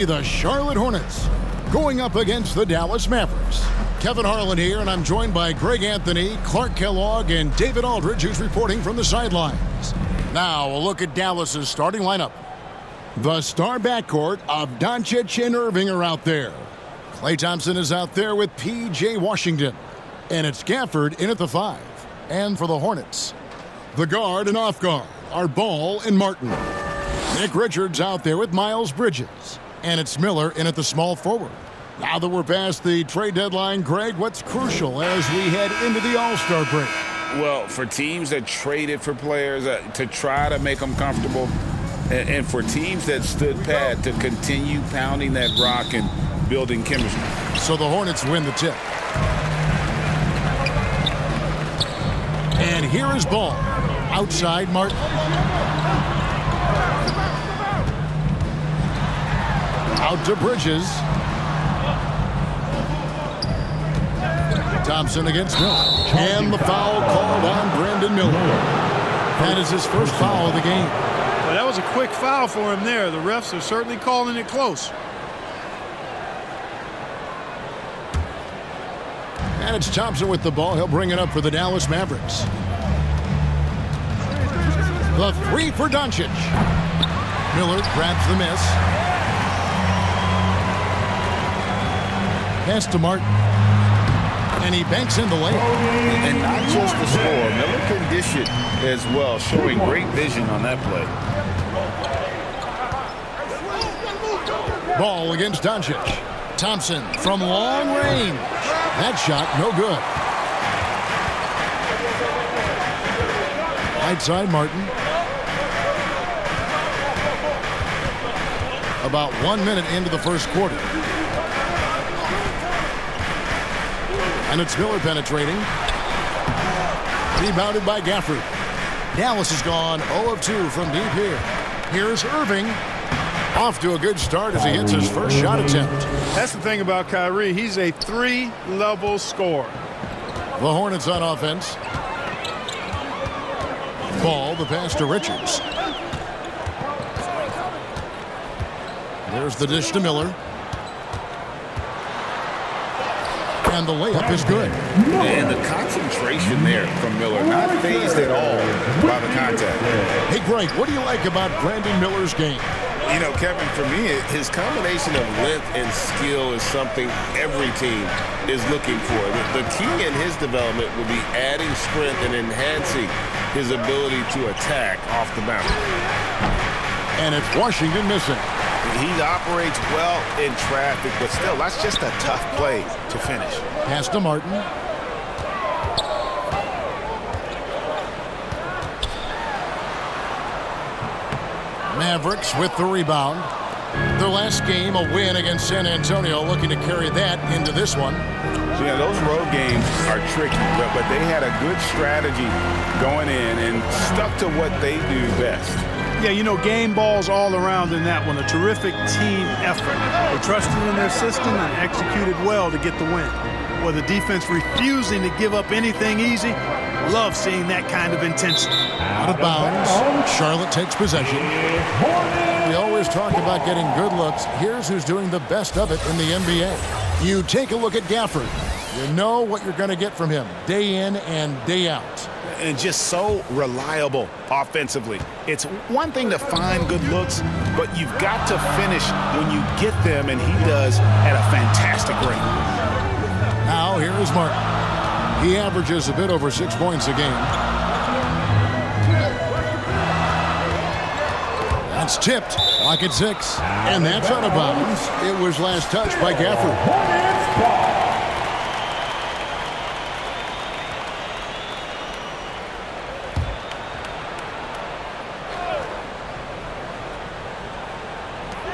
The Charlotte Hornets going up against the Dallas Mavericks. Kevin Harlan here, and I'm joined by Greg Anthony, Clark Kellogg, and David Aldridge, who's reporting from the sidelines. Now, a look at Dallas's starting lineup. The star backcourt of Doncic and Irving are out there. Klay Thompson is out there with P.J. Washington. And it's Gafford in at the 5. And for the Hornets, the guard and off guard are Ball and Martin. Nick Richards out there with Miles Bridges. And it's Miller in at the small forward. Now that we're past the trade deadline, Greg, what's crucial as we head into the All-Star break? Well, for teams that traded for players to try to make them comfortable, and for teams that stood pat to continue pounding that rock and building chemistry. So the Hornets win the tip. And here is Ball. Outside Martin. Out to Bridges. Thompson against Miller. And the foul called on Brandon Miller. That is his first foul of the game. Well, that was a quick foul for him there. The refs are certainly calling it close. And it's Thompson with the ball. He'll bring it up for the Dallas Mavericks. The 3 for Doncic. Miller grabs the miss. Pass to Martin. And he banks in the layup. And not just the score. Miller can dish it as well, showing great vision on that play. Ball against Doncic. Thompson from long range. That shot no good. Right side Martin. About 1 minute into the first quarter. And it's Miller penetrating. Rebounded by Gafford. Dallas has gone 0 of 2 from deep here. Here's Irving. Off to a good start as he hits his first shot attempt. That's the thing about Kyrie. He's a 3-level scorer. The Hornets on offense. Ball, the pass to Richards. There's the dish to Miller. And the layup is good. And the concentration there from Miller, not fazed at all by the contact. Hey, Greg, what do you like about Brandon Miller's game? You know, Kevin, for me, his combination of length and skill is something every team is looking for. The key in his development will be adding strength and enhancing his ability to attack off the bounce. And it's Washington missing. He operates well in traffic, but still, that's just a tough play to finish. Pass to Martin. Mavericks with the rebound. Their last game, a win against San Antonio, looking to carry that into this one. So, yeah, those road games are tricky, but they had a good strategy going in and stuck to what they do best. Yeah, you know, game balls all around in that one. A terrific team effort. They trusted in their system and executed well to get the win. Well, the defense refusing to give up anything easy. Love seeing that kind of intensity. Out of bounds. Charlotte takes possession. We always talk about getting good looks. Here's who's doing the best of it in the NBA. You take a look at Gafford. You know what you're going to get from him day in and day out. And just so reliable offensively. It's one thing to find good looks, but you've got to finish when you get them, and he does at a fantastic rate. Now here is Martin. He averages a bit over 6 points a game. That's tipped. Lock at 6. And that's out of bounds. It was last touched by Gafford.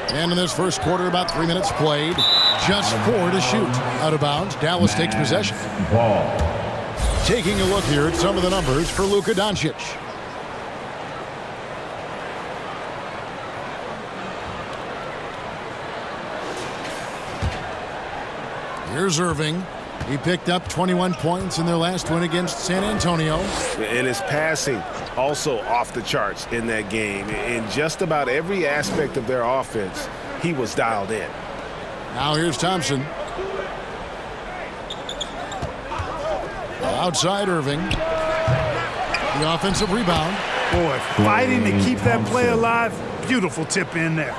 And in this first quarter, about 3 minutes played. Just 4 to shoot. Out of bounds. Dallas takes possession. Taking a look here at some of the numbers for Luka Doncic. Here's Irving. He picked up 21 points in their last win against San Antonio. And his passing also off the charts in that game. In just about every aspect of their offense, he was dialed in. Now here's Thompson. Outside Irving. The offensive rebound. Boy, fighting to keep that play alive. Beautiful tip in there.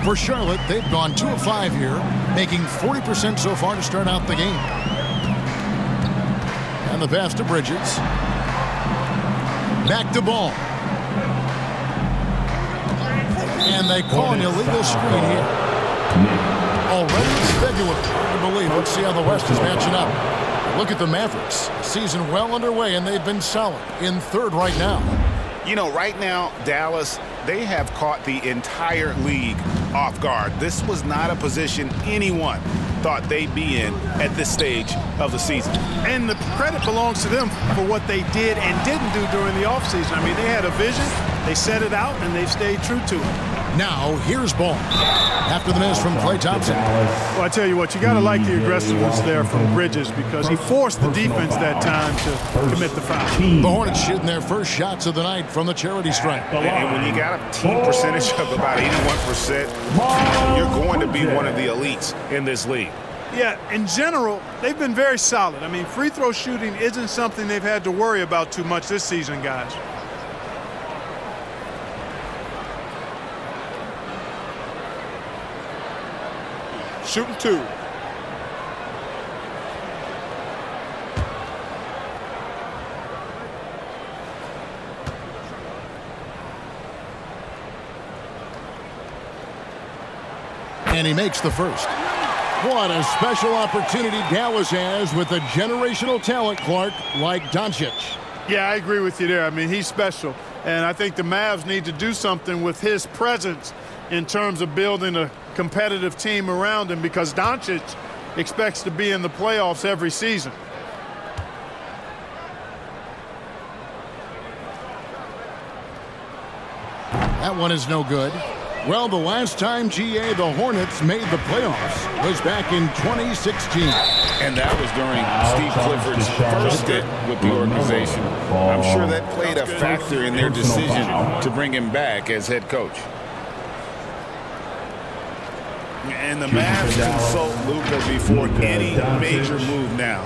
For Charlotte, they've gone 2 of 5 here, making 40% so far to start out the game. And the pass to Bridges. Back to Ball. And they call an illegal screen here. Already it's February. Hard to believe. Let's see how the West is matching up. Look at the Mavericks. Season well underway, and they've been solid. In third right now. You know, right now, Dallas, they have caught the entire league off guard. This was not a position anyone thought they'd be in at this stage of the season. And the credit belongs to them for what they did and didn't do during the offseason. I mean, they had a vision, they set it out, and they've stayed true to it. Now, here's Ball. After the miss from Klay Thompson. Well, I tell you what, you got to like the aggressiveness there from Bridges because he forced the defense that time to commit the foul. The Hornets shooting their first shots of the night from the charity stripe. And when you got a team percentage of about 81%, you're going to be one of the elites in this league. Yeah, in general, they've been very solid. I mean, free throw shooting isn't something they've had to worry about too much this season, guys. Shooting 2. And he makes the first. What a special opportunity Dallas has with a generational talent, Clark, like Doncic. Yeah, I agree with you there. I mean, he's special. And I think the Mavs need to do something with his presence in terms of building a competitive team around him because Doncic expects to be in the playoffs every season. That one is no good. Well, the last time, GA, the Hornets made the playoffs was back in 2016. And that was during Steve Clifford's first stint with the organization. I'm sure that played a factor in their decision to bring him back as head coach. And the Mavs consult Luka before any major move now.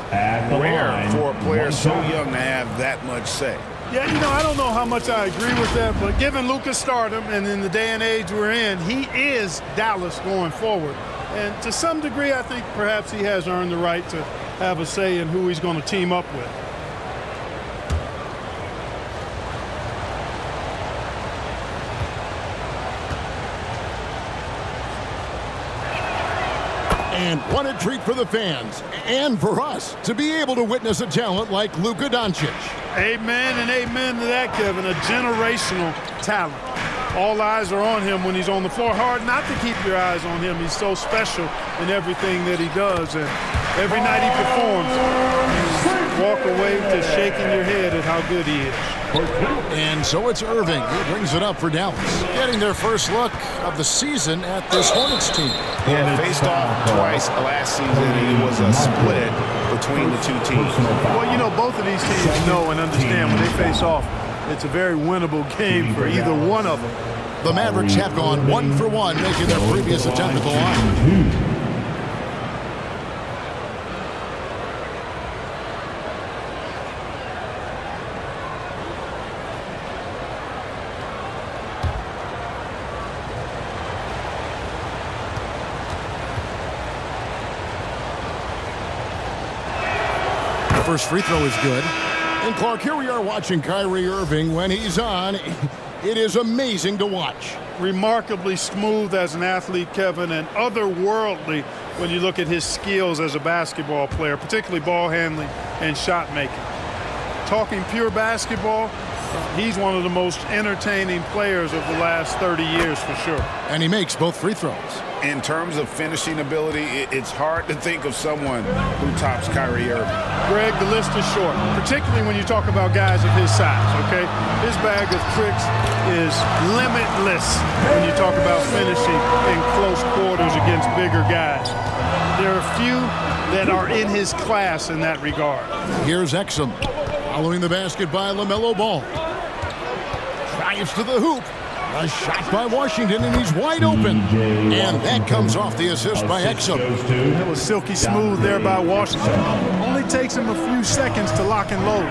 Rare for a player so young to have that much say. Yeah, you know, I don't know how much I agree with that, but given Luka's stardom and in the day and age we're in, he is Dallas going forward. And to some degree, I think perhaps he has earned the right to have a say in who he's going to team up with. And what a treat for the fans and for us to be able to witness a talent like Luka Doncic. Amen and amen to that, Kevin. A generational talent. All eyes are on him when he's on the floor. Hard not to keep your eyes on him. He's so special in everything that he does. And every night he performs, you walk away to shaking your head at how good he is. And so it's Irving who brings it up for Dallas, getting their first look of the season at this Hornets team. They had faced off twice last season, and it was a split between the two teams. Well, you know, both of these teams know and understand when they face off, it's a very winnable game for either one of them. The Mavericks have gone 1 for 1, making their previous attempt at the line. First free throw is good. And Clark, here we are watching Kyrie Irving. When he's on, it is amazing to watch. Remarkably smooth as an athlete, Kevin, and otherworldly when you look at his skills as a basketball player, particularly ball handling and shot making. Talking pure basketball, he's one of the most entertaining players of the last 30 years for sure. And he makes both free throws. In terms of finishing ability, it's hard to think of someone who tops Kyrie Irving. Greg, the list is short, particularly when you talk about guys of his size, okay? His bag of tricks is limitless when you talk about finishing in close quarters against bigger guys. There are few that are in his class in that regard. Here's Exum, following the basket by LaMelo Ball. Drives to the hoop. A shot by Washington, and he's wide open. And that comes off the assist by Exum. It was silky smooth there by Washington. Only takes him a few seconds to lock and load.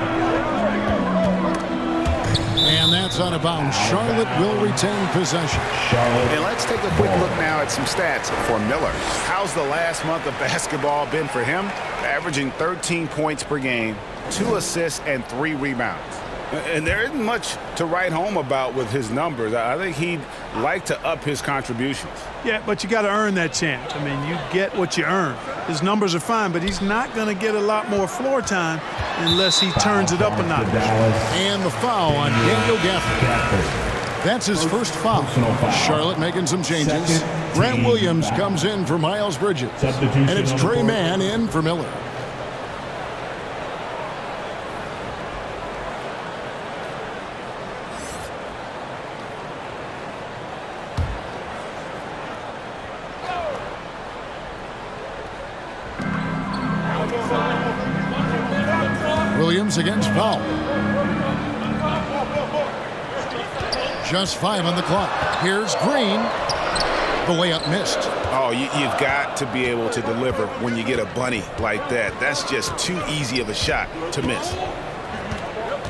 And that's out of bounds. Charlotte will retain possession. And let's take a quick look now at some stats for Miller. How's the last month of basketball been for him? Averaging 13 points per game, 2 assists, and 3 rebounds. And there isn't much to write home about with his numbers. I think he'd like to up his contributions. Yeah, but you got to earn that chance. I mean, you get what you earn. His numbers are fine, but he's not going to get a lot more floor time unless he turns it up a notch. And the foul on Daniel Gafford. That's his first foul. Charlotte making some changes. Grant Williams comes in for Miles Bridges. And it's Tre Mann in for Miller. Williams against Powell. Just 5 on the clock. Here's Green. The layup missed. Oh, you've got to be able to deliver when you get a bunny like that. That's just too easy of a shot to miss.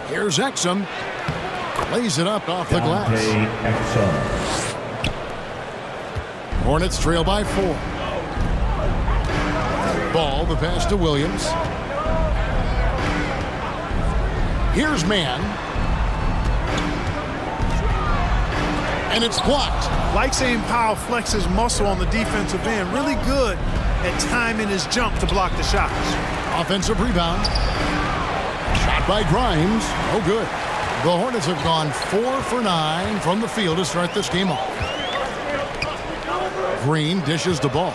Here's Exum. Lays it up off the glass. Hornets trail by 4. Ball, the pass to Williams. Here's Mann. And it's blocked. Like seeing Powell flex his muscle on the defensive end. Really good at timing his jump to block the shots. Offensive rebound. Shot by Grimes. Oh, good. The Hornets have gone 4 for 9 from the field to start this game off. Green dishes the ball.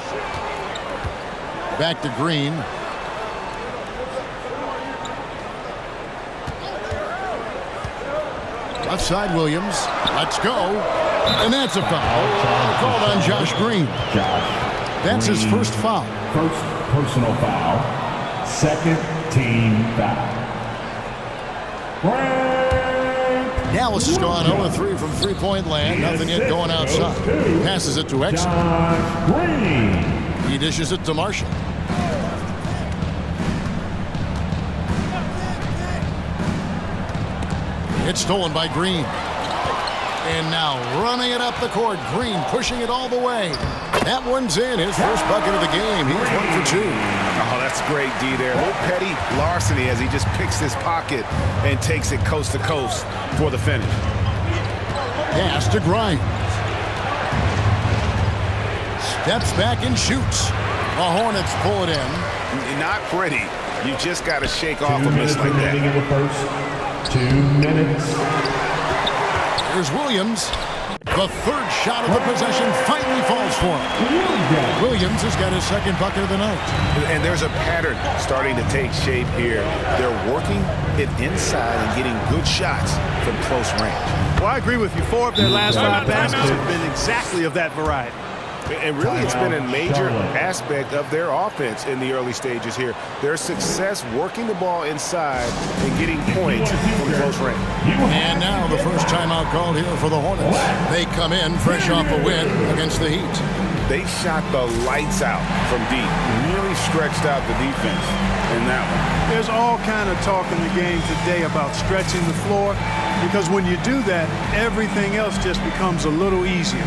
Back to Green. Left side Williams. Let's go. And that's a foul. Called on Josh Green. That's his first foul. First personal foul. Second team foul. Dallas has gone 0-3 from three-point land. Nothing yet going outside. Passes it to Exum. He dishes it to Marshall. It's stolen by Green. And now running it up the court. Green pushing it all the way. That one's in. His first bucket of the game. He's 1 for 2. Oh, that's great D there. A little petty larceny as he just picks his pocket and takes it coast to coast for the finish. Pass to Grimes. Steps back and shoots. The Hornets pull it in. Not pretty. You just got to shake off a miss like that. 2 minutes. Here's Williams. The third shot of the possession finally falls for him. Williams has got his second bucket of the night. And there's a pattern starting to take shape here. They're working it inside and getting good shots from close range. Well, I agree with you. 4 of their last 5 baskets have been exactly of that variety. And really, it's been a major aspect of their offense in the early stages here. Their success working the ball inside and getting points from close range. And now the first timeout called here for the Hornets. They come in fresh off a win against the Heat. They shot the lights out from deep. Really stretched out the defense in that one. There's all kind of talk in the game today about stretching the floor, because when you do that, everything else just becomes a little easier.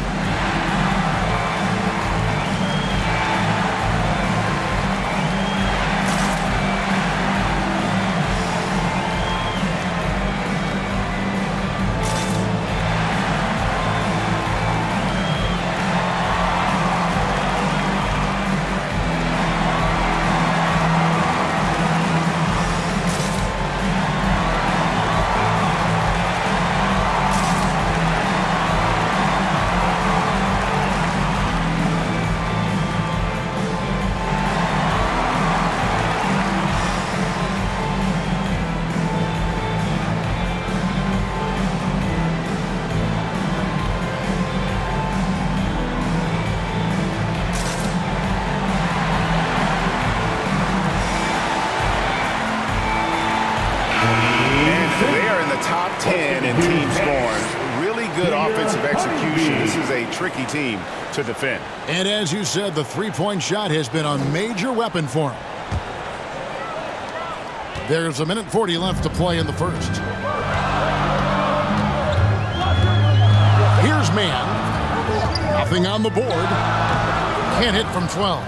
good offensive execution. This is a tricky team to defend. And as you said, the three-point shot has been a major weapon for him. There's 1:40 left to play in the first. Here's Mann. Nothing on the board. Can't hit from 12.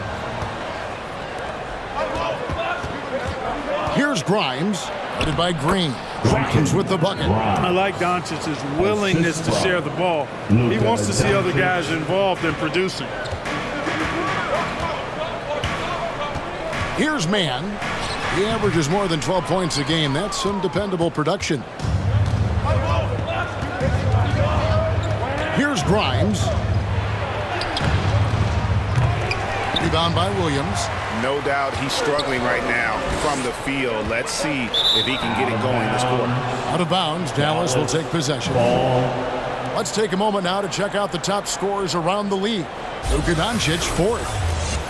Here's Grimes, headed by Green. Grimes with the bucket. I like Doncic's willingness to share the ball. He wants to see other guys involved in producing. Here's Mann. He averages more than 12 points a game. That's some dependable production. Here's Grimes. Rebound by Williams. No doubt he's struggling right now from the field. Let's see if he can get it going this quarter. Out of bounds, Dallas will take possession. Let's take a moment now to check out the top scorers around the league. Luka Doncic, fourth.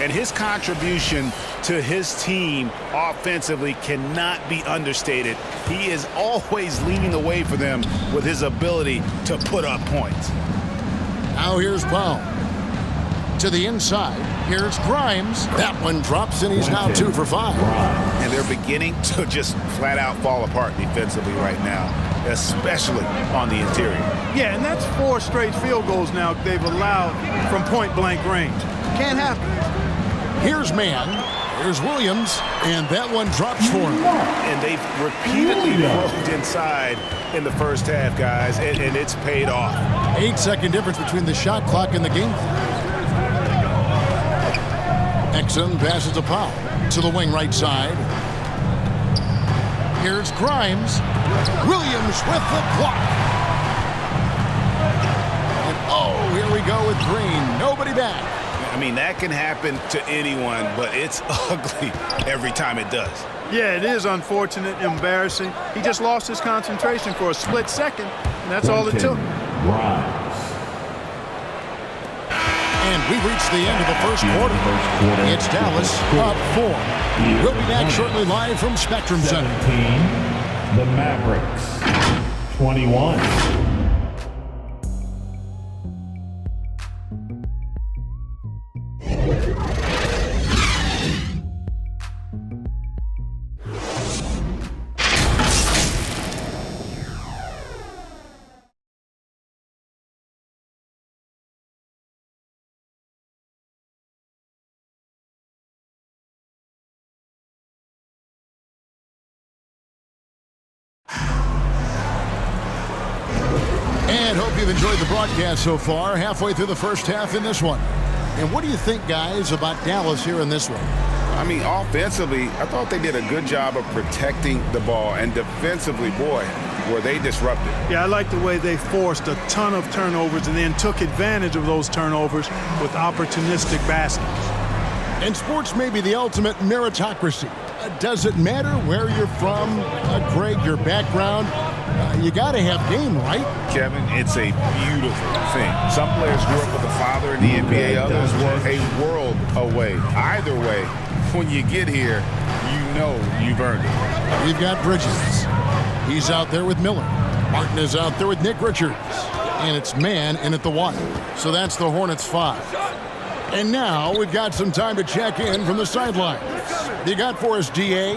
And his contribution to his team offensively cannot be understated. He is always leading the way for them with his ability to put up points. Now here's Brown. To the inside. Here's Grimes. That one drops, and he's now 2 for 5. And they're beginning to just flat out fall apart defensively right now, especially on the interior. Yeah, and that's 4 straight field goals now they've allowed from point-blank range. Can't happen. Here's Mann. Here's Williams. And that one drops for him. And they've repeatedly moved inside in the first half, guys, and it's paid off. 8-second difference between the shot clock and the game clock. Exum passes a Powell to the wing right side. Here's Grimes. Williams with the block. And oh, here we go with Green. Nobody back. I mean, that can happen to anyone, but it's ugly every time it does. Yeah, it is unfortunate, embarrassing. He just lost his concentration for a split second, and that's all it took. And we've reached the end of the first quarter. It's Dallas up 4. We'll be back shortly live from Spectrum Center. 17, the Mavericks. 21. And hope you've enjoyed the broadcast so far. Halfway through the first half in this one. And what do you think, guys, about Dallas here in this one? I mean, offensively, I thought they did a good job of protecting the ball. And defensively, boy, were they disruptive. Yeah, I like the way they forced a ton of turnovers and then took advantage of those turnovers with opportunistic baskets. And sports may be the ultimate meritocracy. Does it matter where you're from, Greg, your background? You got to have game, right? Kevin, it's a beautiful thing. Some players grew up with a father in the NBA. Others were a world away. Either way, when you get here, you know you've earned it. We've got Bridges. He's out there with Miller. Martin is out there with Nick Richards. And it's Mann in at the 1. So that's the Hornets 5. And now we've got some time to check in from the sidelines. You got for us, DA?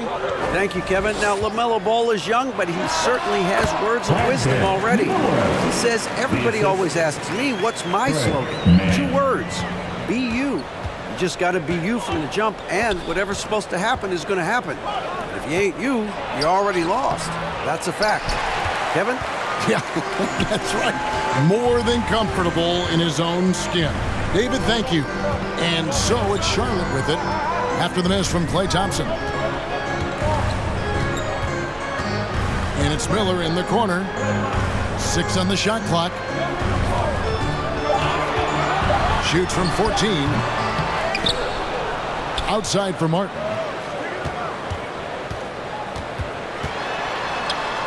Thank you, Kevin. Now, LaMelo Ball is young, but he certainly has words of wisdom already. He says, everybody always asks me, what's my slogan? 2 words, be you. You just got to be you from the jump, and whatever's supposed to happen is going to happen. If you ain't you, you're already lost. That's a fact. Kevin? Yeah, that's right. More than comfortable in his own skin. David, thank you. And so it's Charlotte with it after the miss from Klay Thompson. And it's Miller in the corner. 6 on the shot clock. Shoots from 14. Outside for Martin.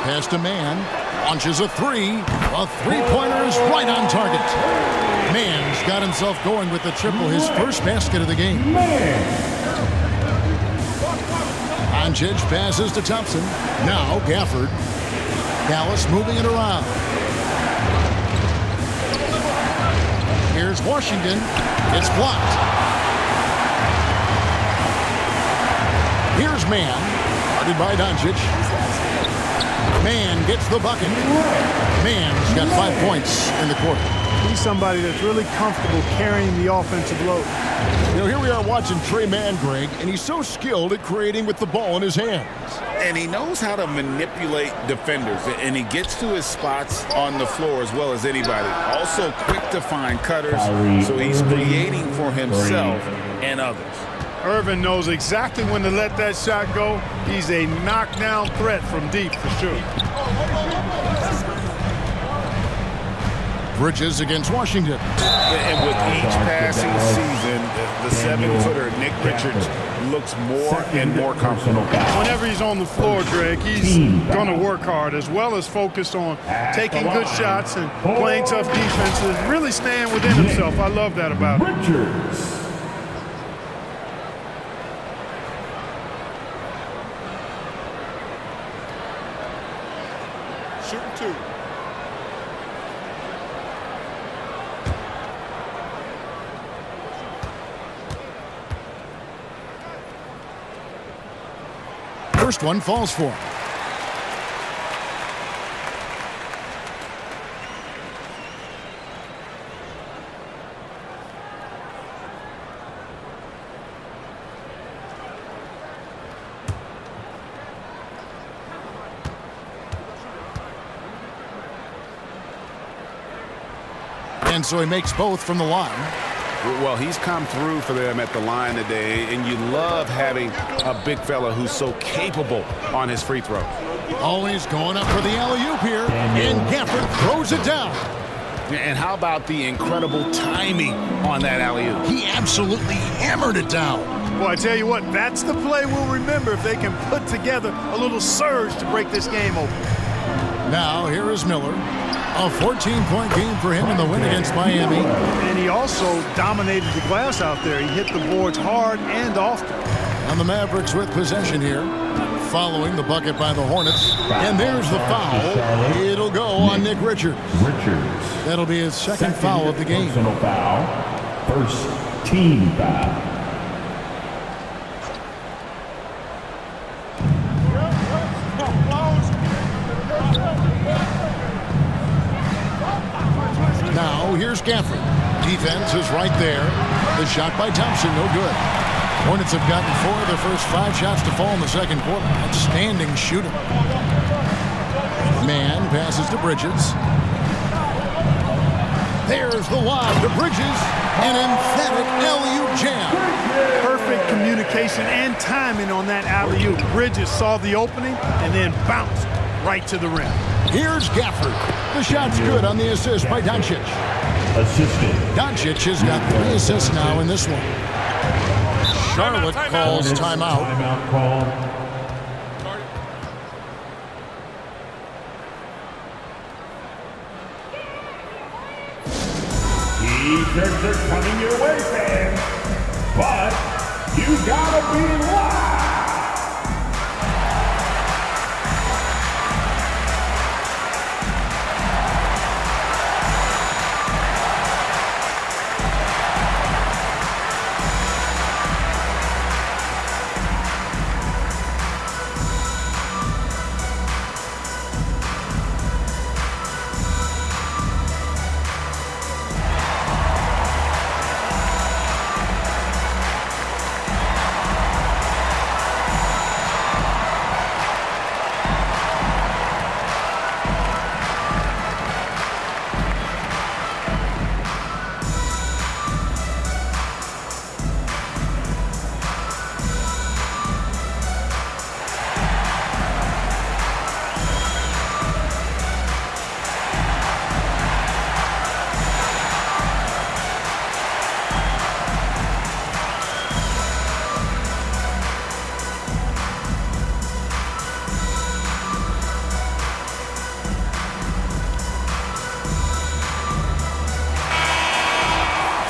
Pass to Mann. Launches a 3. A three-pointer is right on target. Mann's got himself going with the triple, his first basket of the game. Doncic passes to Thompson. Now Gafford. Dallas moving it around. Here's Washington. It's blocked. Here's Mann. Guarded by Doncic. Mann gets the bucket. Mann's got 5 points in the quarter. He's somebody that's really comfortable carrying the offensive load. You know, here we are watching Trey Mann, Greg, and he's so skilled at creating with the ball in his hands. And he knows how to manipulate defenders, and he gets to his spots on the floor as well as anybody. Also quick to find cutters, so he's creating for himself and others. Irvin knows exactly when to let that shot go. He's a knockdown threat from deep for sure. Bridges against Washington. And with each passing season, the 7-footer Nick Richards looks more and more comfortable. Whenever he's on the floor, Greg, he's going to work hard as well as focus on taking good shots and playing tough defenses, really staying within himself. I love that about him. Richards. Shooting two. First one falls for him. And so he makes both from the line. Well, he's come through for them at the line today, and you love having a big fella who's so capable on his free throw. Always going up for the alley-oop here, and Gafford throws it down. And how about the incredible timing on that alley-oop? He absolutely hammered it down. Boy, I tell you what, that's the play we'll remember if they can put together a little surge to break this game open. Now, here is Miller. A 14-point game for him in the win against Miami. And he also dominated the glass out there. He hit the boards hard and often. And the Mavericks with possession here, following the bucket by the Hornets. And there's the foul. It'll go on Nick Richards. That'll be his second foul of the game. Personal foul. First team foul. Now, here's Gafford. Defense is right there. The shot by Thompson, no good. Hornets have gotten 4 of their first 5 shots to fall in the second quarter. Outstanding shooting. Mann passes to Bridges. There's the lob to Bridges. An emphatic alley-oop jam. Perfect communication and timing on that alley-oop. Bridges saw the opening and then bounced right to the rim. Here's Gafford. The shot's good on the assist by Doncic. Assisted. Doncic has got 3 assists now in this one. Charlotte calls timeout. Timeout call. T-shirts are coming your way, fans. But you gotta be live.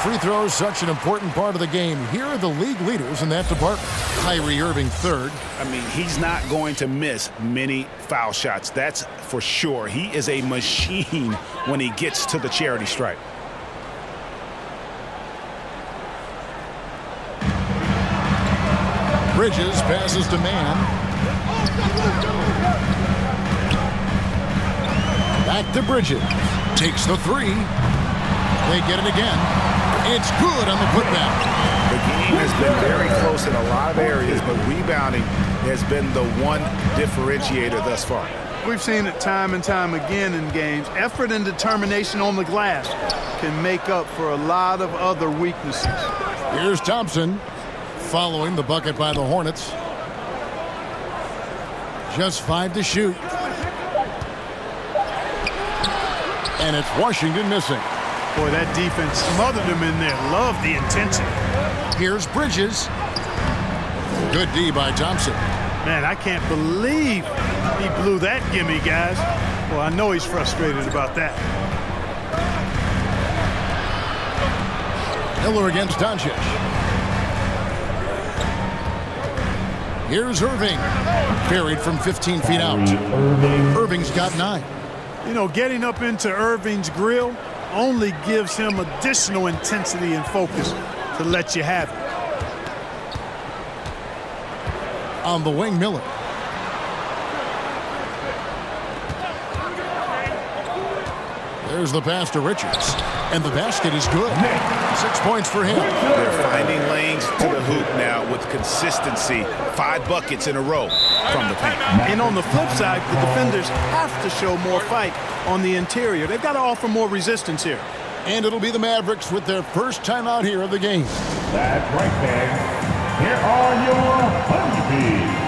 Free throws, such an important part of the game. Here are the league leaders in that department. Kyrie Irving third. I mean, he's not going to miss many foul shots. That's for sure. He is a machine when he gets to the charity stripe. Bridges passes to man. Back to Bridges. Takes the three. They get it again. It's good on the putback. The game has been very close in a lot of areas, but rebounding has been the one differentiator thus far. We've seen it time and time again in games. Effort and determination on the glass can make up for a lot of other weaknesses. Here's Thompson following the bucket by the Hornets. Just 5 to shoot. And it's Washington missing. Boy, that defense smothered him in there. Love the intensity. Here's Bridges. Good D by Thompson. Man, I can't believe he blew that gimme, guys. Well, I know he's frustrated about that. Miller against Doncic. Here's Irving. Buried from 15 feet out. Irving's got 9. You know, getting up into Irving's grill only gives him additional intensity and focus to let you have it. On the wing, Miller. There's the pass to Richards. And the basket is good. 6 points for him. They're finding lanes to the hoop now with consistency. 5 buckets in a row from the paint. And on the flip side, the defenders have to show more fight on the interior. They've got to offer more resistance here. And it'll be the Mavericks with their first time out here of the game. That's right, fans. Here are your honeybees.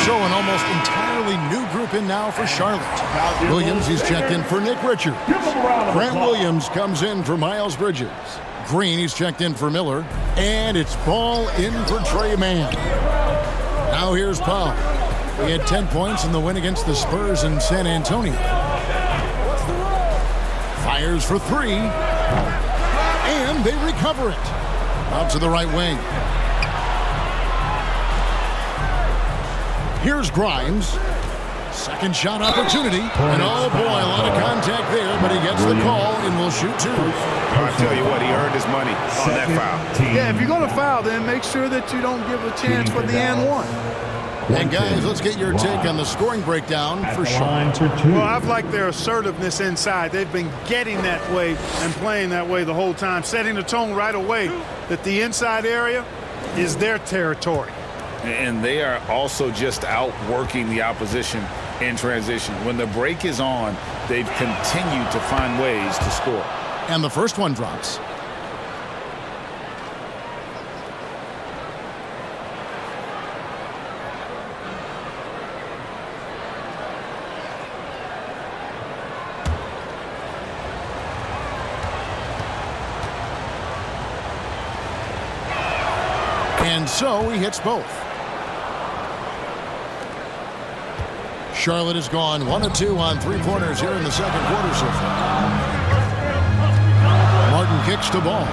So an almost entirely new group in now for Charlotte. Williams, he's checked in for Nick Richards. Grant Williams comes in for Miles Bridges. Green, he's checked in for Miller. And it's ball in for Trey Mann. Now here's Powell. He had 10 points in the win against the Spurs in San Antonio. Fires for 3. And they recover it. Out to the right wing. Here's Grimes. Second shot opportunity. And oh boy, a lot of contact there, but he gets the call and will shoot 2. I tell you what, he earned his money on that foul. Yeah, if you're going to foul, then make sure that you don't give a chance for the and one. And guys, let's get your take on the scoring breakdown for Charlotte. Well, I've liked their assertiveness inside. They've been getting that way and playing that way the whole time, setting the tone right away that the inside area is their territory. And they are also just outworking the opposition in transition. When the break is on, they've continued to find ways to score. And the first one drops. And so he hits both. Charlotte has gone 1 of 2 on 3-pointers here in the second quarter so far. Martin kicks the ball.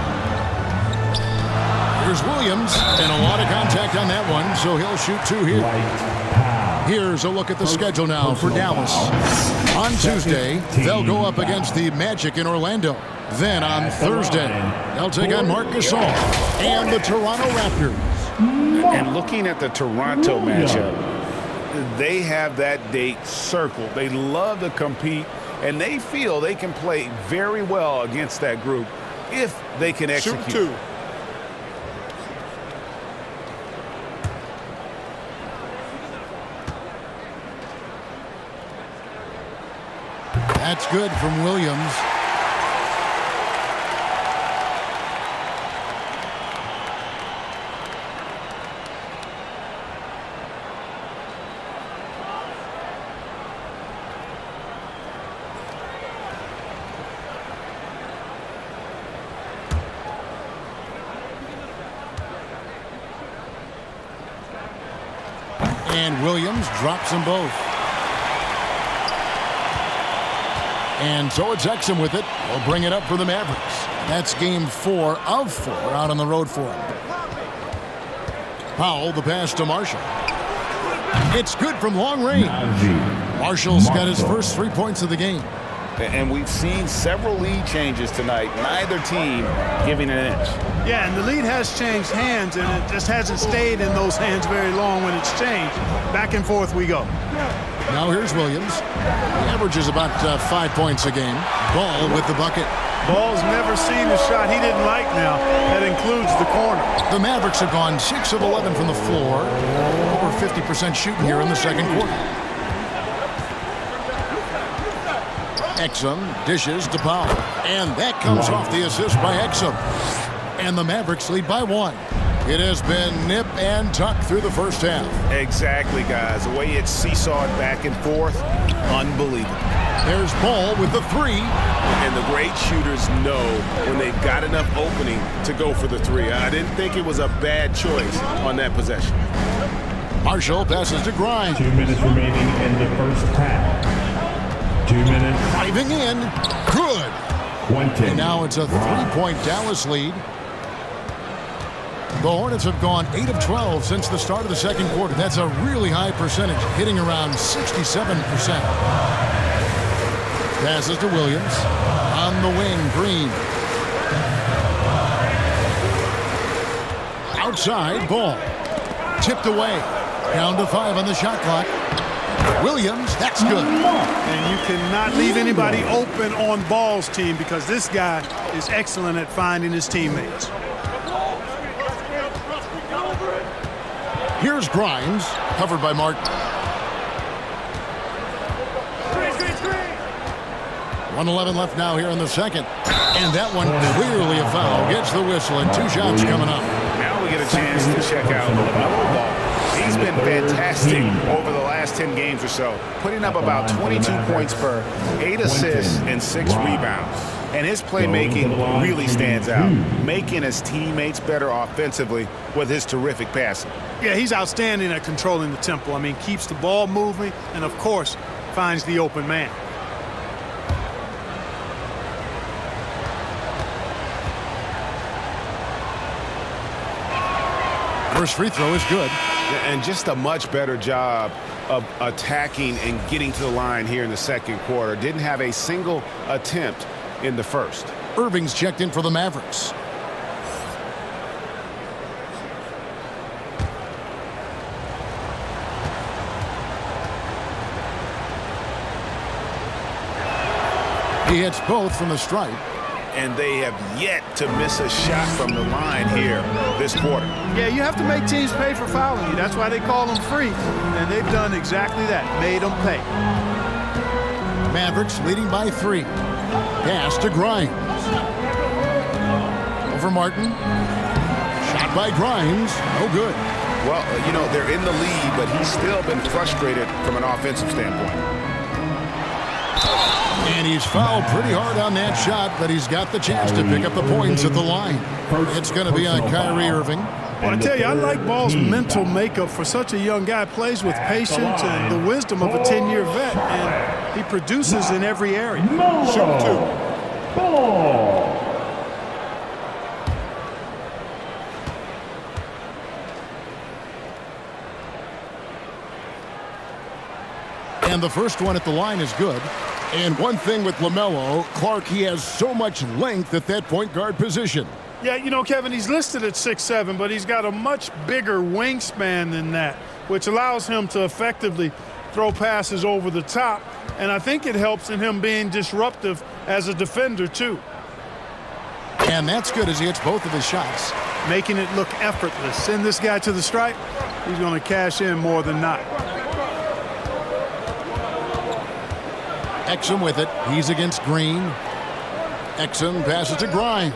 Here's Williams, and a lot of contact on that one, so he'll shoot 2 here. Here's a look at the schedule now for Dallas. On Tuesday, they'll go up against the Magic in Orlando. Then on Thursday, they'll take on Marc Gasol and the Toronto Raptors. And looking at the Toronto matchup, they have that date circled. They love to compete, and they feel they can play very well against that group if they can execute. Shoot 2. That's good from Williams. And Williams drops them both. And so it's Exum with it. We'll bring it up for the Mavericks. That's game 4 of 4 out on the road for him. Powell, the pass to Marshall. It's good from long range. Marshall's got his first 3 points of the game. And we've seen several lead changes tonight. Neither team giving an inch. Yeah, and the lead has changed hands, and it just hasn't stayed in those hands very long when it's changed. Back and forth we go. Now here's Williams. He averages about 5 points a game. Ball with the bucket. Ball's never seen a shot he didn't like now. That includes the corner. The Mavericks have gone 6 of 11 from the floor. Over 50% shooting here in the second quarter. Exum dishes to Powell. And that comes off the assist by Exum. And the Mavericks lead by 1. It has been nip and tuck through the first half. Exactly, guys. The way it's seesawed back and forth, unbelievable. There's Ball with the 3. And the great shooters know when they've got enough opening to go for the 3. I didn't think it was a bad choice on that possession. Marshall passes to Grimes. 2 minutes remaining in the first half. 2 minutes. Driving in. Good. 20. And now it's a 3-point Dallas lead. The Hornets have gone 8 of 12 since the start of the second quarter. That's a really high percentage, hitting around 67%. Passes to Williams. On the wing, Green. Outside, Ball. Tipped away. Down to 5 on the shot clock. Williams, that's good. And you cannot leave anybody open on Ball's team because this guy is excellent at finding his teammates. Here's Grimes, covered by Martin. 1:11 left now here in the second. And that one clearly a foul. Gets the whistle and 2 shots coming up. Now we get a chance to check out LaMelo Ball. He's been fantastic over the last 10 games or so, putting up about 22 points per, 8 assists, and 6 rebounds. And his playmaking really stands out, making his teammates better offensively with his terrific passing. Yeah, he's outstanding at controlling the tempo. I mean, keeps the ball moving and, of course, finds the open man. First free throw is good. And just a much better job of attacking and getting to the line here in the second quarter. Didn't have a single attempt in the first. Irving's checked in for the Mavericks. He hits both from the stripe. And they have yet to miss a shot from the line here this quarter. Yeah, you have to make teams pay for fouling you. That's why they call them free. And they've done exactly that, made them pay. Mavericks leading by 3. Pass to Grimes. Over Martin. Shot by Grimes. No good. Well, you know, they're in the lead, but he's still been frustrated from an offensive standpoint. And he's fouled pretty hard on that shot, but he's got the chance to pick up the points at the line. It's going to be on Kyrie Irving. Well, I tell you, I like Ball's mental makeup for such a young guy. Plays with patience and the wisdom of a 10-year vet, and he produces in every area. Shoot 2. Ball. And the first one at the line is good. And one thing with LaMelo, Clark, he has so much length at that point guard position. Yeah, you know, Kevin, he's listed at 6'7", but he's got a much bigger wingspan than that. which allows him to effectively throw passes over the top. And I think it helps in him being disruptive as a defender, too. And that's good as he hits both of his shots. Making it look effortless. Send this guy to the stripe, he's going to cash in more than not. Exum with it. He's against Green. Exum passes to Grimes.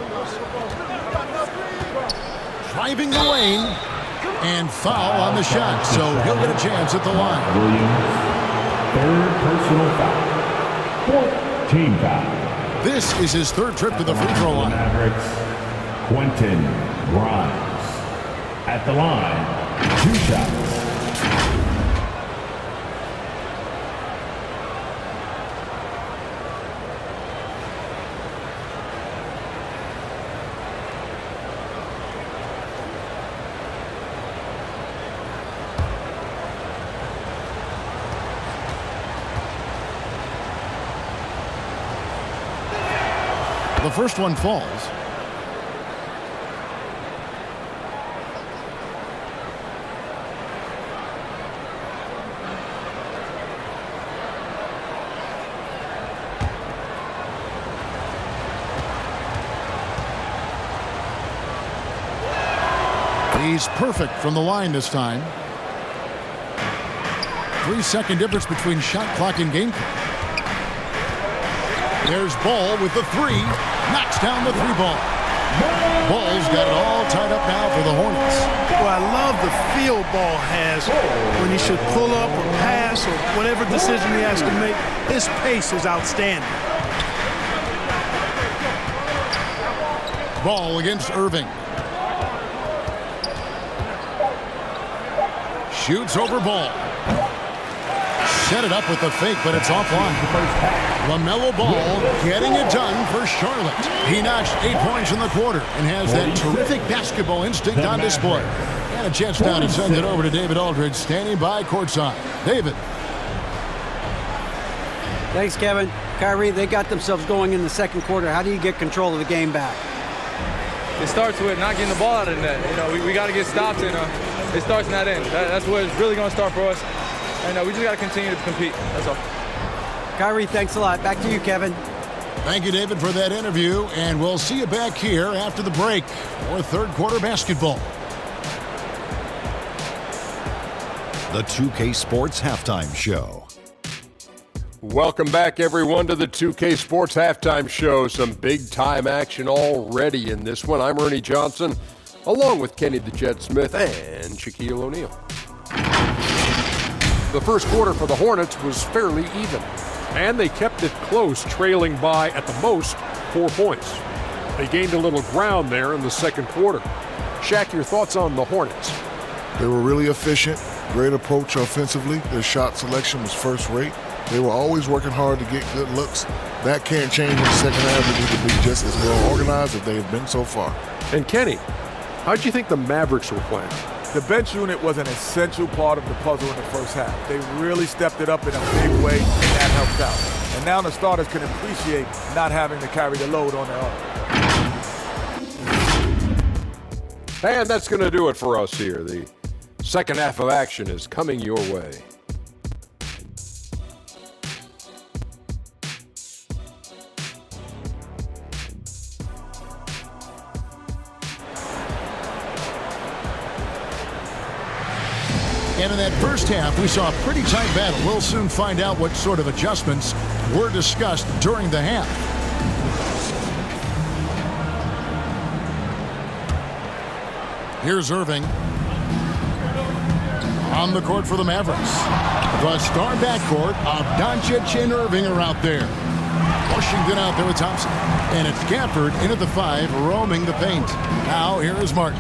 Driving the lane. And foul on the shot, so he'll get a chance at the line. Williams, third personal foul. 4th team foul. This is his third trip to the free throw line. Mavericks, Quentin Grimes. At the line, 2 shots. The first one falls. He's perfect from the line this time. 3-second difference between shot clock and game clock. There's Ball with the 3. Knocks down the 3-ball. Ball's got it all tied up now for the Hornets. Well, I love the feel Ball has when he should pull up or pass or whatever decision he has to make. His pace is outstanding. Ball against Irving. Shoots over Ball. Set it up with the fake, but it's offline. LaMelo Ball getting it done for Charlotte. He notched 8 points in the quarter and has that terrific basketball instinct on display. And a chance now to send it over to David Aldridge, standing by courtside. David. Thanks, Kevin. Kyrie, they got themselves going in the second quarter. How do you get control of the game back? It starts with not getting the ball out of the net. You know, we got to get stopped, and it starts in that end. That's where it's really going to start for us. And we just got to continue to compete. That's all. Kyrie, thanks a lot. Back to you, Kevin. Thank you, David, for that interview. And we'll see you back here after the break for third quarter basketball. The 2K Sports Halftime Show. Welcome back, everyone, to the 2K Sports Halftime Show. Some big-time action already in this one. I'm Ernie Johnson, along with Kenny the Jet Smith and Shaquille O'Neal. The first quarter for the Hornets was fairly even, and they kept it close, trailing by, at the most, 4 points. They gained a little ground there in the second quarter. Shaq, your thoughts on the Hornets? They were really efficient, great approach offensively. Their shot selection was first rate. They were always working hard to get good looks. That can't change in the second half. They need to be just as well organized as they have been so far. And Kenny, how do you think the Mavericks were playing? The bench unit was an essential part of the puzzle in the first half. They really stepped it up in a big way, and that helped out. And now the starters can appreciate not having to carry the load on their own. And that's going to do it for us here. The second half of action is coming your way. And in that first half, we saw a pretty tight battle. We'll soon find out what sort of adjustments were discussed during the half. Here's Irving. On the court for the Mavericks. The star backcourt of Doncic and Irving are out there. Washington out there with Thompson. And it's Gafford in at the 5, roaming the paint. Now here is Martin.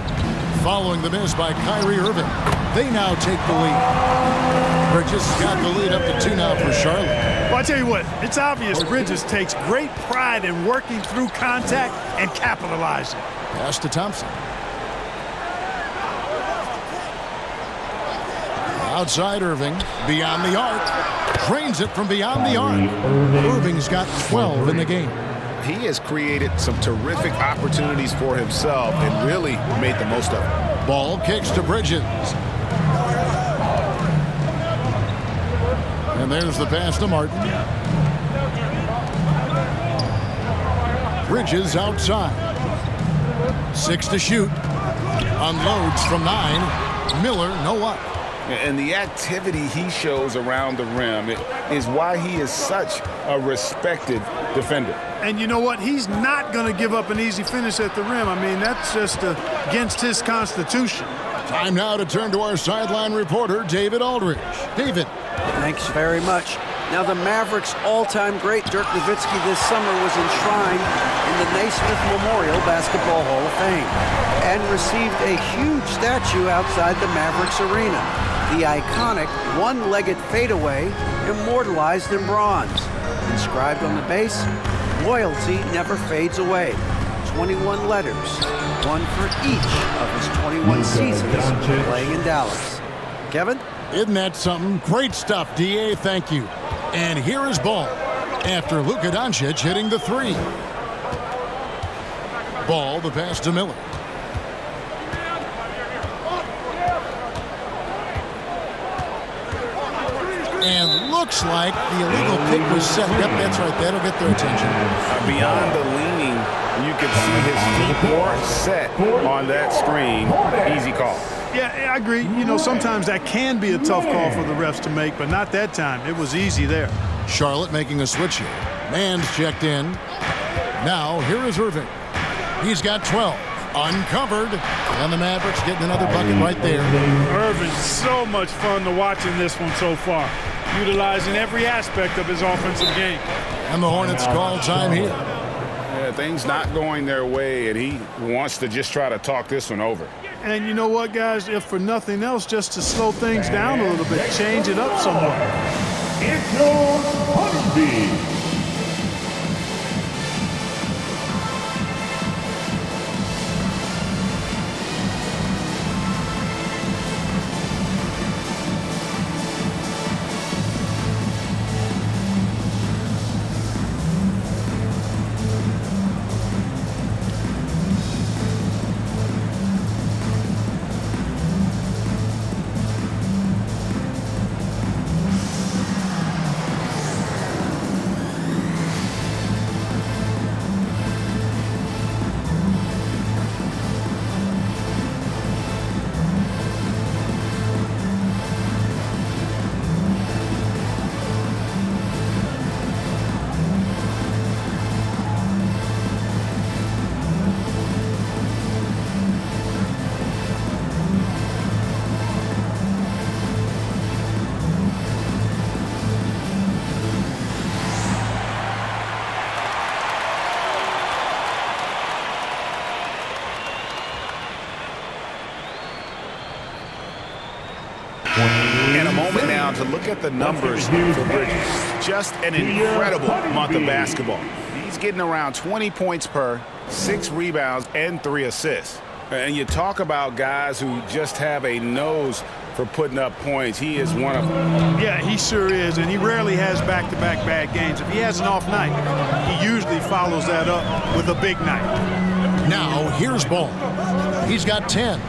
Following the miss by Kyrie Irving. They now take the lead. Bridges got the lead up to 2 now for Charlotte. Well, I tell you what, it's obvious Bridges takes great pride in working through contact and capitalizing. Pass to Thompson. Outside Irving, beyond the arc. Drains it from beyond the arc. Irving's got 12 in the game. He has created some terrific opportunities for himself and really made the most of it. Ball kicks to Bridges. And there's the pass to Martin. Bridges outside. 6 to shoot. Unloads from 9. Miller, no up. And the activity he shows around the rim is why he is such a respected defender. And you know what? He's not going to give up an easy finish at the rim. I mean, that's just against his constitution. Time now to turn to our sideline reporter, David Aldridge. David. Thanks very much. Now, the Mavericks' all-time great Dirk Nowitzki this summer was enshrined in the Naismith Memorial Basketball Hall of Fame and received a huge statue outside the Mavericks arena. The iconic one-legged fadeaway immortalized in bronze. Inscribed on the base, loyalty never fades away. 21 letters, one for each of his 21 seasons playing in Dallas. Kevin? Isn't that something? Great stuff, D.A. Thank you. And here is Ball after Luka Doncic hitting the 3. Ball, the pass to Miller. And looks like the illegal pick was set. Yep, that's right. That'll get their attention. Beyond the leaning, you can see his feet more set on that screen. Easy call. Yeah, I agree. You know, sometimes that can be a tough call for the refs to make, but not that time. It was easy there. Charlotte making a switch here. Mann's checked in. Now, here is Irving. He's got 12. Uncovered. And the Mavericks getting another bucket right there. Irving's so much fun to watch in this one so far, utilizing every aspect of his offensive game. And the Hornets call time here. Yeah, things not going their way, and he wants to just try to talk this one over. And you know what, guys? If for nothing else, just to slow things down a little bit, change it up somewhat. It's your Honeybee. And a moment now to look at the numbers for Bridges. Just an incredible month of basketball. He's getting around 20 points per, 6 rebounds, and 3 assists. And you talk about guys who just have a nose for putting up points. He is one of them. Yeah, he sure is, and he rarely has back-to-back bad games. If he has an off night, he usually follows that up with a big night. Now, here's Ball. He's got 10.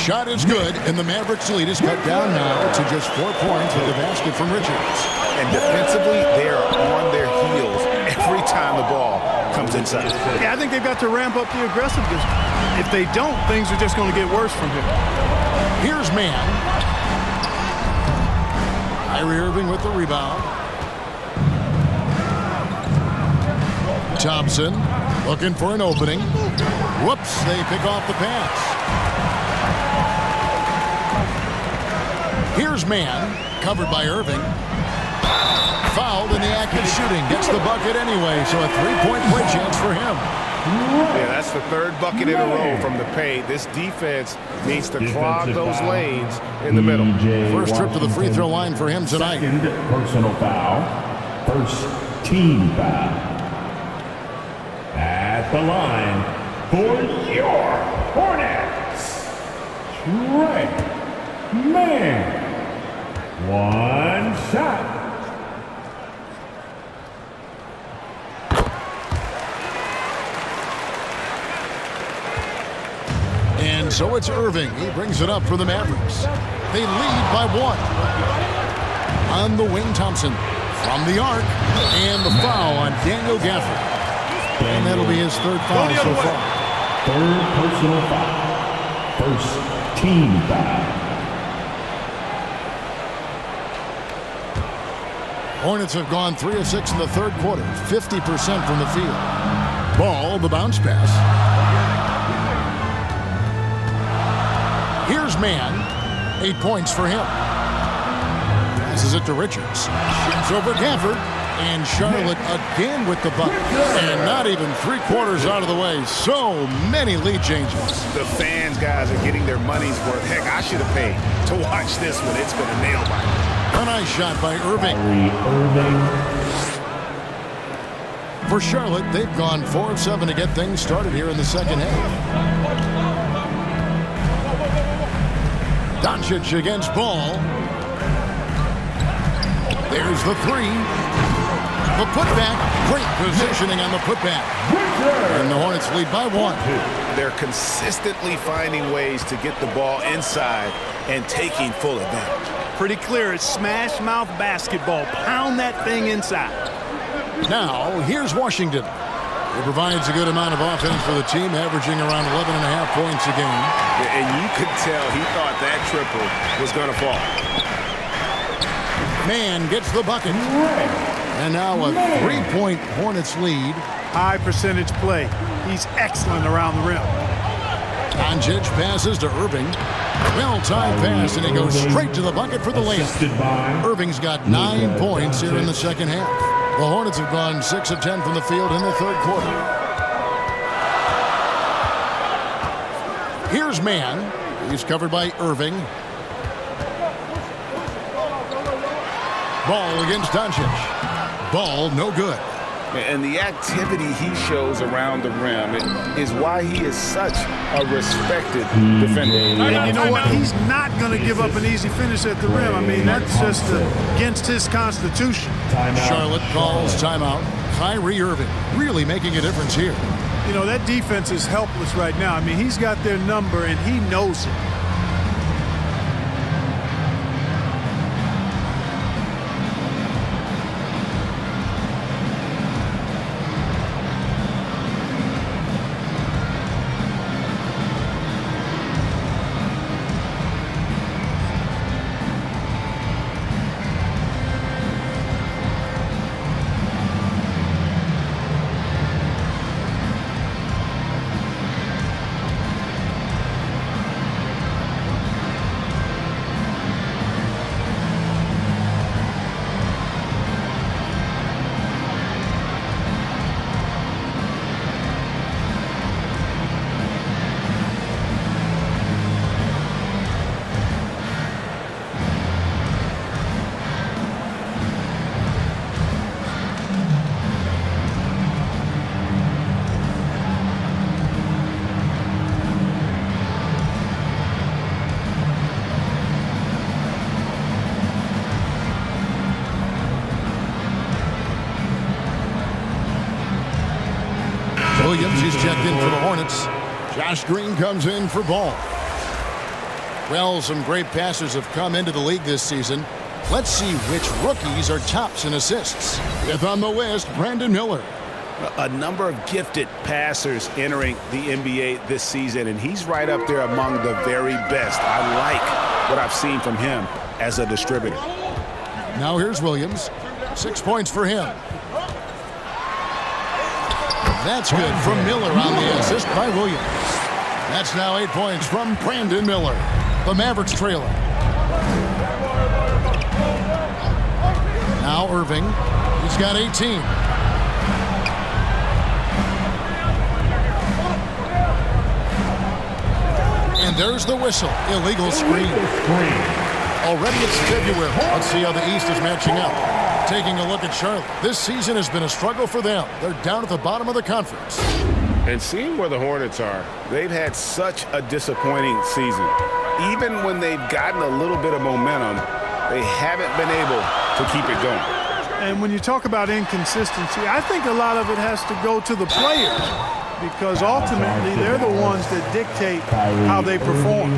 Shot is good, and the Mavericks lead is cut down now to just 4 points with the basket from Richards. And defensively, they are on their heels every time the ball comes inside. Yeah, I think they've got to ramp up the aggressiveness. If they don't, things are just going to get worse from here. Here's Mann. Kyrie Irving with the rebound. Thompson looking for an opening. Whoops, they pick off the pass. Here's Mann, covered by Irving. Fouled in the act of shooting. Gets the bucket anyway, so a 3-point play chance for him. Yeah, that's the 3rd bucket in a row from the paint. This defense needs to clog those lanes in the middle. First trip to the free throw line for him tonight. Second personal foul. First team foul. At the line for your Hornets, Trey Mann. 1 shot. And so it's Irving. He brings it up for the Mavericks. They lead by 1. on the wing. Thompson from the arc, and the foul on Daniel Gafford. And that'll be his third foul so far. Third personal foul. First team foul. Hornets have gone 3 of 6 in the third quarter, 50% from the field. Ball, the bounce pass. Here's Mann, 8 points for him. Passes it to Richards. Shoots over Gafford, and Charlotte again with the bucket. And not even 3/4 out of the way. So many lead changes. The fans, guys, are getting their money's worth. Heck, I should have paid to watch this one. It's been a nail biter. A nice shot by Irving. For Charlotte, they've gone 4 of 7 to get things started here in the second half. Doncic against Ball. There's the three. The putback. Great positioning on the putback. And the Hornets lead by 1. They're consistently finding ways to get the ball inside and taking full advantage. Pretty clear. It's smash mouth basketball. Pound that thing inside. Now, here's Washington. It provides a good amount of offense for the team, averaging around 11.5 points a game. And you could tell he thought that triple was going to fall. Mann gets the bucket. And now a 3-point Hornets lead. High percentage play. He's excellent around the rim. Doncic passes to Irving. Well-timed pass, and he goes straight to the bucket for the layup. Irving's got 9 points here in the second half. The Hornets have gone 6 of 10 from the field in the third quarter. Here's Mann. He's covered by Irving. Ball against Doncic. Ball no good. And the activity he shows around the rim is why he is such a respected defender. And you know what? He's not going to give up an easy finish at the rim. I mean, that's just against his constitution. Charlotte calls timeout. Kyrie Irving really making a difference here. You know, that defense is helpless right now. I mean, he's got their number, and he knows it. Williams, he's checked in for the Hornets. Josh Green comes in for Ball. Well, some great passers have come into the league this season. Let's see which rookies are tops in assists. Fifth on the list, Brandon Miller. A number of gifted passers entering the NBA this season, and he's right up there among the very best. I like what I've seen from him as a distributor. Now here's Williams. 6 points for him. That's good from Miller on the assist by Williams. That's now 8 points from Brandon Miller. The Mavericks trailer. Now Irving. He's got 18. And there's the whistle. Illegal screen. Already it's February. Let's see how the East is matching up. Taking a look at Charlotte. This season has been a struggle for them. They're down at the bottom of the conference. And seeing where the Hornets are, they've had such a disappointing season. Even when they've gotten a little bit of momentum, they haven't been able to keep it going. And when you talk about inconsistency, I think a lot of it has to go to the players, because ultimately they're the ones that dictate how they perform.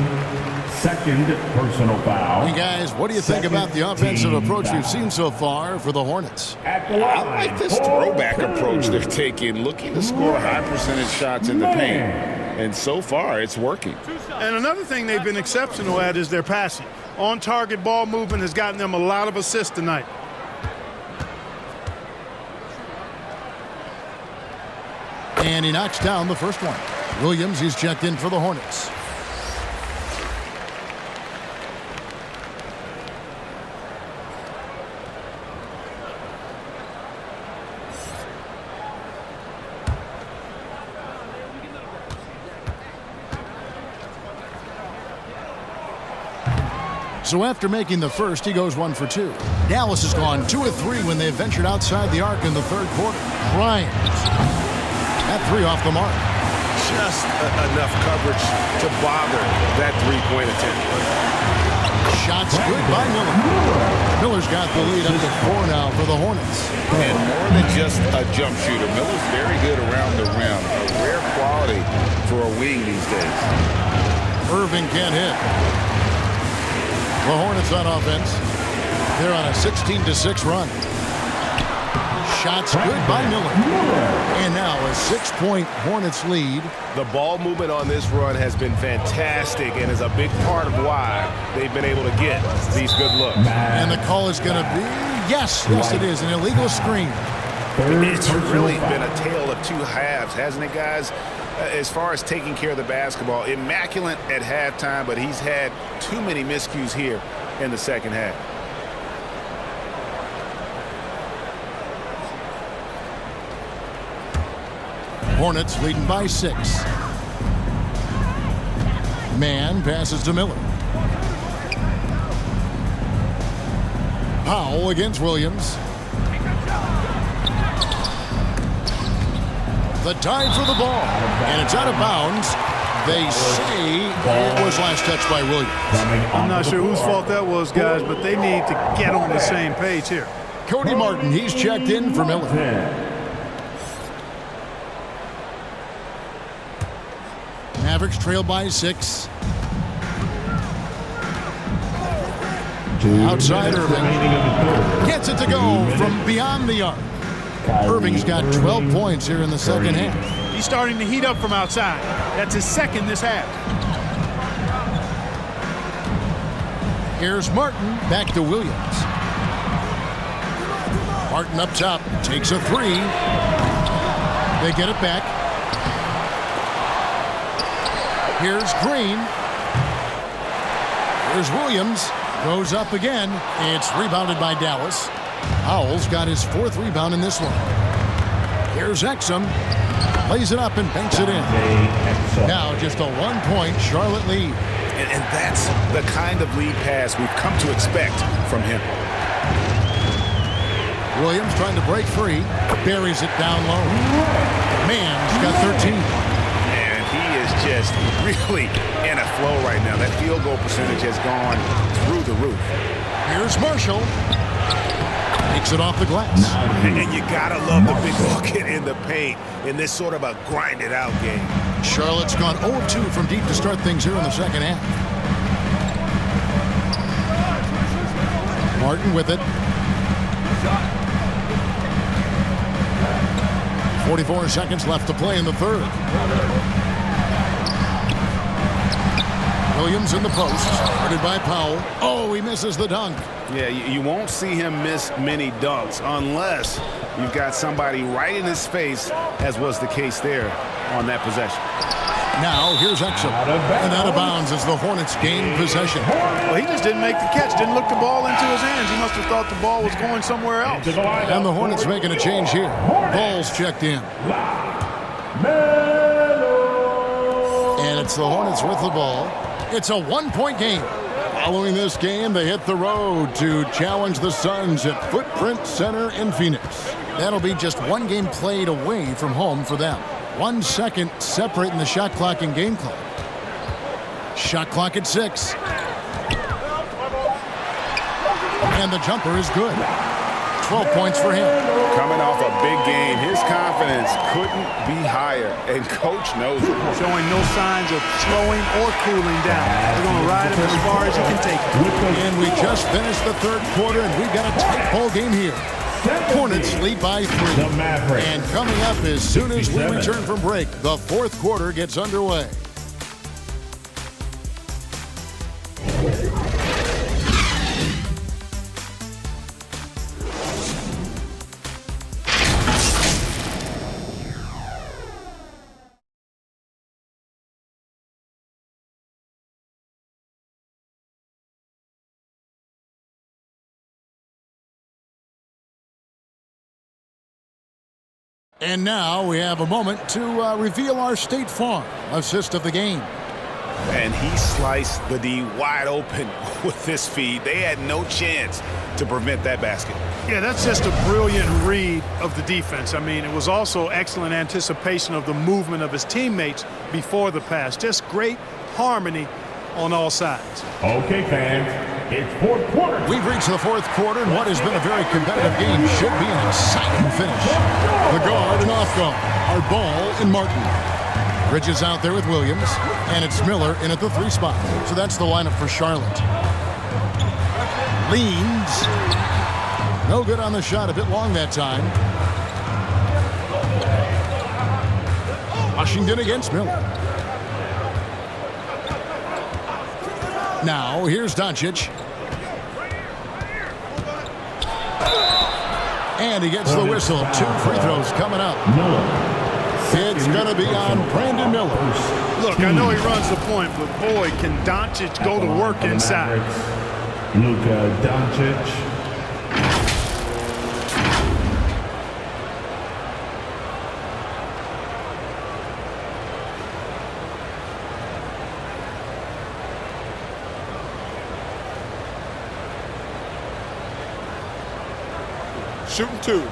second personal foul. Hey guys, what do you think about the offensive approach we've seen so far for the Hornets? I like this throwback approach they're taking, looking to score high percentage shots in the paint. And so far, it's working. And another thing they've been exceptional at is their passing. On-target ball movement has gotten them a lot of assists tonight. And he knocks down the first one. Williams, he's checked in for the Hornets. So after making the first, he goes 1 for 2. Dallas has gone 2 of 3 when they've ventured outside the arc in the third quarter. Bryant. That 3 off the mark. Just enough coverage to bother that three-point attempt. Shots good by Miller. Miller's got the lead up to 4 now for the Hornets. And more than just a jump shooter, Miller's very good around the rim. A rare quality for a wing these days. Irving can't hit. The Hornets on offense. They're on a 16-6 run. Shots good by Miller. And now a 6-point Hornets lead. The ball movement on this run has been fantastic and is a big part of why they've been able to get these good looks. And the call is going to be, yes, it is, an illegal screen. It's really been a tale of two halves, hasn't it, guys? As far as taking care of the basketball, immaculate at halftime, but he's had too many miscues here in the second half. Hornets leading by 6. Man passes to Miller. Powell against Williams. The dive for the ball, and it's out of bounds. They say it was last touched by Williams. I'm not sure whose fault that was, guys, but they need to get on the same page here. Cody Martin, he's checked in for Miller. Mavericks trail by 6. Outside Irving. Gets it to go from beyond the arc. Irving's got 12 points here in the second half. He's starting to heat up from outside. That's his second this half. Here's Martin back to Williams. Martin up top takes a 3. They get it back. Here's Green. Here's Williams. Goes up again. It's rebounded by Dallas. Powell's got his 4th rebound in this one. Here's Exum. Lays it up and banks it in. Now just a 1-point Charlotte lead. And that's the kind of lead pass we've come to expect from him. Williams trying to break free. Buries it down low. Mann's got 13. And he is just really in a flow right now. That field goal percentage has gone through the roof. Here's Marshall. Takes it off the glass. And you gotta love the big bucket in the paint in this sort of a grinded out game. Charlotte's gone 0-2 from deep to start things here in the second half. Martin with it. 44 seconds left to play in the third. Williams in the post, guarded by Powell. Oh, he misses the dunk. Yeah, you won't see him miss many dunks unless you've got somebody right in his face, as was the case there on that possession. Now, here's Exum. And out of bounds as the Hornets gain possession. Well, he just didn't make the catch. Didn't look the ball into his hands. He must have thought the ball was going somewhere else. And the Hornets making a change here. Ball's checked in. And it's the Hornets with the ball. It's a 1-point game. Following this game, they hit the road to challenge the Suns at Footprint Center in Phoenix. That'll be just 1 game played away from home for them. 1 second separating the shot clock and game clock. Shot clock at 6. And the jumper is good. 12 points for him. Coming off a big game, his confidence couldn't be higher, and Coach knows it. Showing no signs of slowing or cooling down. They're going to ride him as far as he can take it. And we just finished the third quarter, and we've got a tight ball game here. Hornets lead by 3. And coming up as soon as we return from break, the fourth quarter gets underway. And now we have a moment to reveal our State Farm assist of the game. And he sliced the D wide open with this feed. They had no chance to prevent that basket. Yeah, that's just a brilliant read of the defense. I mean, it was also excellent anticipation of the movement of his teammates before the pass. Just great harmony on all sides. Okay, fans, it's fourth quarter. We've reached the fourth quarter, and what has been a very competitive game should be an exciting finish. The guard and off guard are Ball and Martin. Bridges out there with Williams, and it's Miller in at the 3 spot. So that's the lineup for Charlotte. Leans. No good on the shot, a bit long that time. Washington against Miller. Now, here's Doncic. And he gets the whistle. 2 free throws coming up. It's going to be on Brandon Miller. Look, I know he runs the point, but boy, can Doncic go to work inside. Luka Doncic. Shooting 2.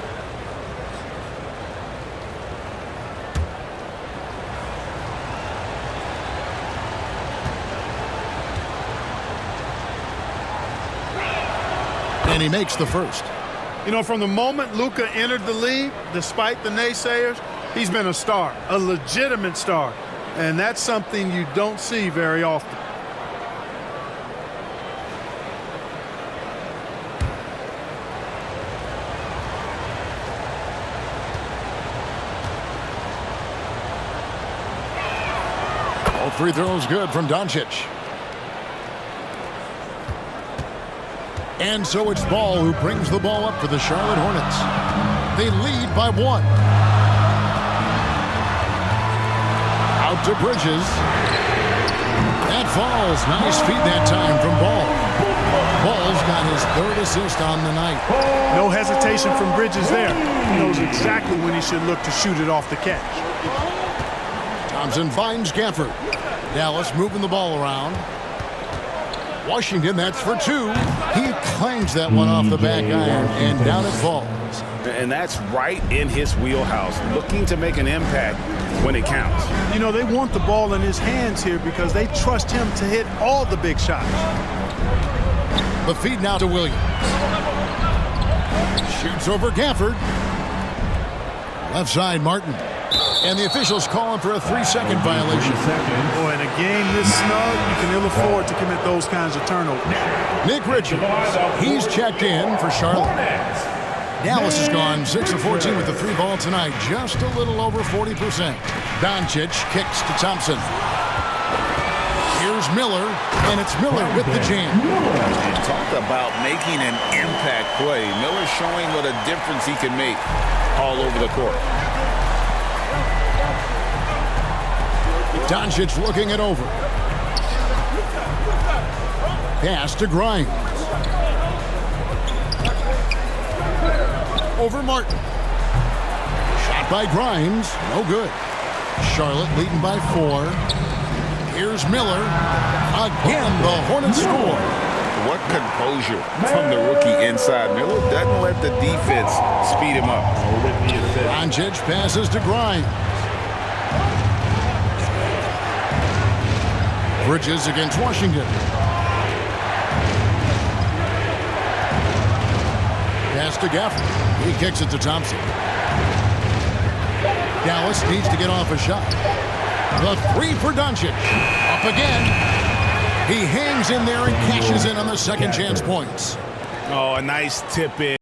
And he makes the first. You know, from the moment Luka entered the league, despite the naysayers, he's been a star, a legitimate star. And that's something you don't see very often. All 3 throws good from Doncic. And so it's Ball who brings the ball up for the Charlotte Hornets. They lead by 1. Out to Bridges. That falls. Nice feed that time from Ball. Ball's got his 3rd assist on the night. No hesitation from Bridges there. He knows exactly when he should look to shoot it off the catch. Thompson finds Gafford. Dallas moving the ball around. Washington, that's for 2. He clangs that one off the back iron, and down it falls. And that's right in his wheelhouse, looking to make an impact when it counts. You know, they want the ball in his hands here because they trust him to hit all the big shots. The feed now to Williams. Shoots over Gafford. Left side, Martin. And the officials calling for a 3-second violation. Boy, in a game this snug, you can ill afford to commit those kinds of turnovers. Nick Richards, he's checked in for Charlotte. Dallas has gone 6 of 14 with the 3 ball tonight, just a little over 40%. Doncic kicks to Thompson. Here's Miller, and it's Miller with the jam. And talk about making an impact play. Miller showing what a difference he can make all over the court. Doncic looking it over. Pass to Grimes. Over Martin. Shot by Grimes. No good. Charlotte leading by 4. Here's Miller. Again, the Hornets score. What composure from the rookie inside. Miller doesn't let the defense speed him up. Doncic passes to Grimes. Bridges against Washington. Pass to Gafford. He kicks it to Thompson. Dallas needs to get off a shot. The three for Doncic. Up again. He hangs in there and cashes in on the second chance points. Oh, a nice tip in.